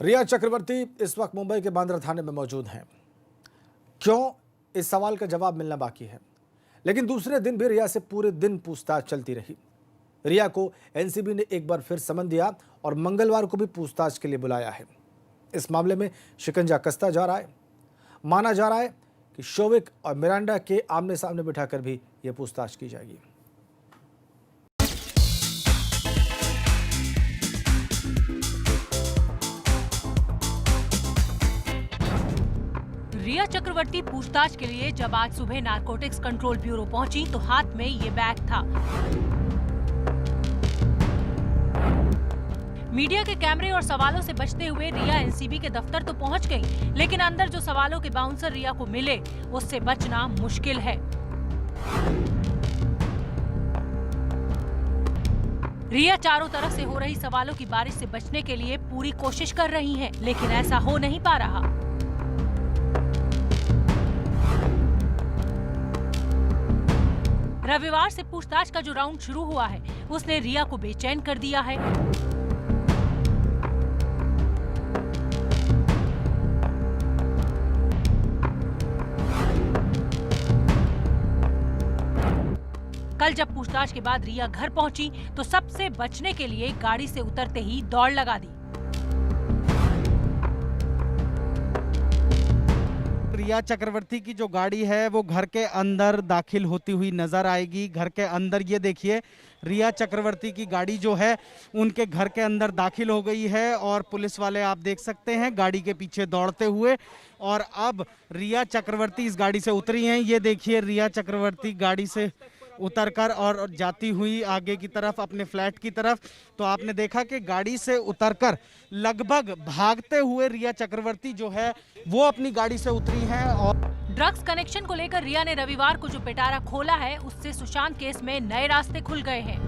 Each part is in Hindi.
रिया चक्रवर्ती इस वक्त मुंबई के बांद्रा थाने में मौजूद हैं। क्यों, इस सवाल का जवाब मिलना बाकी है। लेकिन दूसरे दिन भी रिया से पूरे दिन पूछताछ चलती रही। रिया को एनसीबी ने एक बार फिर समन दिया और मंगलवार को भी पूछताछ के लिए बुलाया है। इस मामले में शिकंजा कसता जा रहा है। माना जा रहा है कि शोविक और मिरांडा के आमने सामने बिठाकर भी यह पूछताछ की जाएगी। रिया चक्रवर्ती पूछताछ के लिए जब आज सुबह नारकोटिक्स कंट्रोल ब्यूरो पहुंची तो हाथ में ये बैग था। मीडिया के कैमरे और सवालों से बचते हुए रिया एनसीबी के दफ्तर तो पहुंच गई, लेकिन अंदर जो सवालों के बाउंसर रिया को मिले उससे बचना मुश्किल है। रिया चारों तरफ से हो रही सवालों की बारिश से बचने के लिए पूरी कोशिश कर रही हैं, लेकिन ऐसा हो नहीं पा रहा। रविवार से पूछताछ का जो राउंड शुरू हुआ है उसने रिया को बेचैन कर दिया है। कल जब पूछताछ के बाद रिया घर पहुंची तो सबसे बचने के लिए गाड़ी से उतरते ही दौड़ लगा दी। रिया चक्रवर्ती की जो गाड़ी है वो घर के अंदर दाखिल होती हुई नजर आएगी। घर के अंदर ये देखिए, रिया चक्रवर्ती की गाड़ी जो है उनके घर के अंदर दाखिल हो गई है और पुलिस वाले आप देख सकते हैं गाड़ी के पीछे दौड़ते हुए। और अब रिया चक्रवर्ती इस गाड़ी से उतरी हैं। ये देखिए, रिया चक्रवर्ती गाड़ी से उतरकर और जाती हुई आगे की तरफ अपने फ्लैट की तरफ। तो आपने देखा कि गाड़ी से उतरकर लगभग भागते हुए रिया चक्रवर्ती जो है वो अपनी गाड़ी से उतरी हैं। और ड्रग्स कनेक्शन को लेकर रिया ने रविवार को जो पिटारा खोला है उससे सुशांत केस में नए रास्ते खुल गए हैं।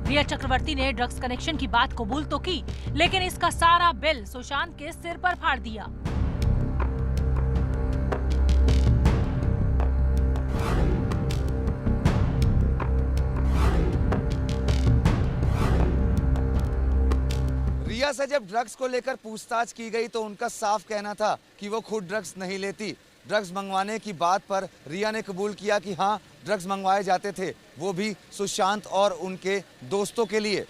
रिया चक्रवर्ती ने ड्रग्स कनेक्शन की बात कबूल तो की, लेकिन इसका सारा बिल सुशांत के सिर पर फाड़ दिया। रिया से जब ड्रग्स को लेकर पूछताछ की गई तो उनका साफ कहना था कि वो खुद ड्रग्स नहीं लेती। ड्रग्स मंगवाने की बात पर रिया ने कबूल किया कि हाँ, ड्रग्स मंगवाए जाते थे, वो भी सुशांत और उनके दोस्तों के लिए।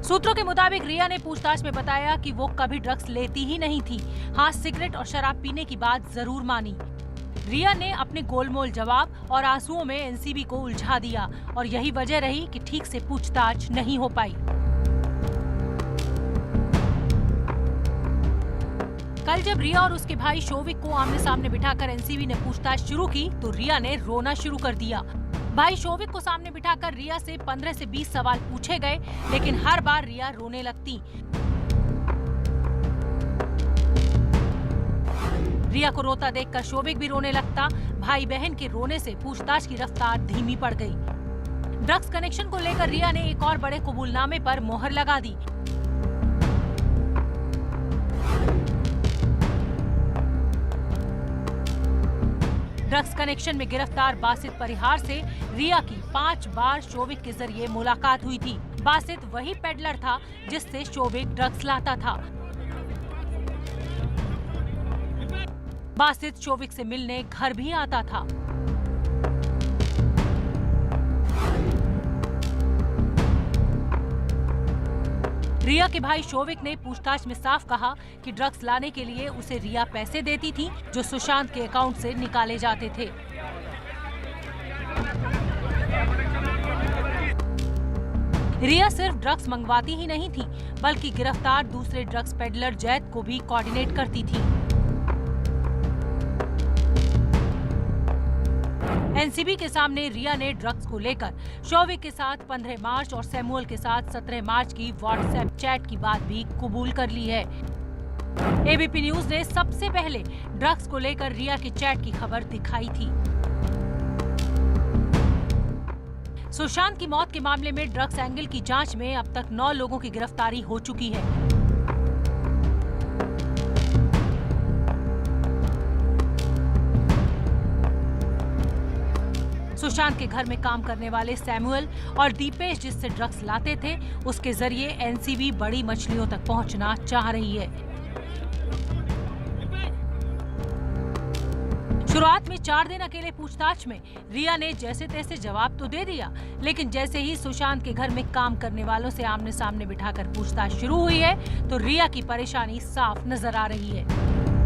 सूत्रों के मुताबिक रिया ने पूछताछ में बताया कि वो कभी ड्रग्स लेती ही नहीं थी। हाँ, सिगरेट और शराब पीने की बात जरूर मानी। रिया ने अपने गोलमोल जवाब और आंसुओं में एनसीबी को उलझा दिया और यही वजह रही कि ठीक से पूछताछ नहीं हो पाई। कल जब रिया और उसके भाई शोविक को आमने सामने बिठाकर एनसीबी ने पूछताछ शुरू की तो रिया ने रोना शुरू कर दिया। भाई शोविक को सामने बिठाकर रिया से 15 से 20 सवाल पूछे गए, लेकिन हर बार रिया रोने लगती। रिया को रोता देखकर शोविक भी रोने लगता। भाई बहन के रोने से पूछताछ की रफ्तार धीमी पड़ गई। ड्रग्स कनेक्शन को लेकर रिया ने एक और बड़े कबूलनामे पर मोहर लगा दी। ड्रग्स कनेक्शन में गिरफ्तार बासित परिहार से रिया की 5 बार शोविक के जरिए मुलाकात हुई थी। बासित वही पेडलर था जिससे शोविक ड्रग्स लाता था। बासित शोविक से मिलने घर भी आता था। रिया के भाई शोविक ने पूछताछ में साफ कहा कि ड्रग्स लाने के लिए उसे रिया पैसे देती थी जो सुशांत के अकाउंट से निकाले जाते थे। रिया सिर्फ ड्रग्स मंगवाती ही नहीं थी, बल्कि गिरफ्तार दूसरे ड्रग्स पेडलर जैद को भी कोऑर्डिनेट करती थी। एनसीबी के सामने रिया ने ड्रग्स को लेकर शोविक के साथ 15 मार्च और सैमुअल के साथ 17 मार्च की व्हाट्सएप चैट की बात भी कबूल कर ली है। एबीपी न्यूज ने सबसे पहले ड्रग्स को लेकर रिया की चैट की खबर दिखाई थी। सुशांत की मौत के मामले में ड्रग्स एंगल की जांच में अब तक 9 लोगों की गिरफ्तारी हो चुकी है। सुशांत के घर में काम करने वाले सैमुअल और दीपेश जिससे ड्रग्स लाते थे, उसके जरिए एनसीबी बड़ी मछलियों तक पहुंचना चाह रही है। शुरुआत में 4 दिन अकेले पूछताछ में रिया ने जैसे तैसे जवाब तो दे दिया, लेकिन जैसे ही सुशांत के घर में काम करने वालों से आमने सामने बिठाकर पूछताछ शुरू हुई है तो रिया की परेशानी साफ नजर आ रही है।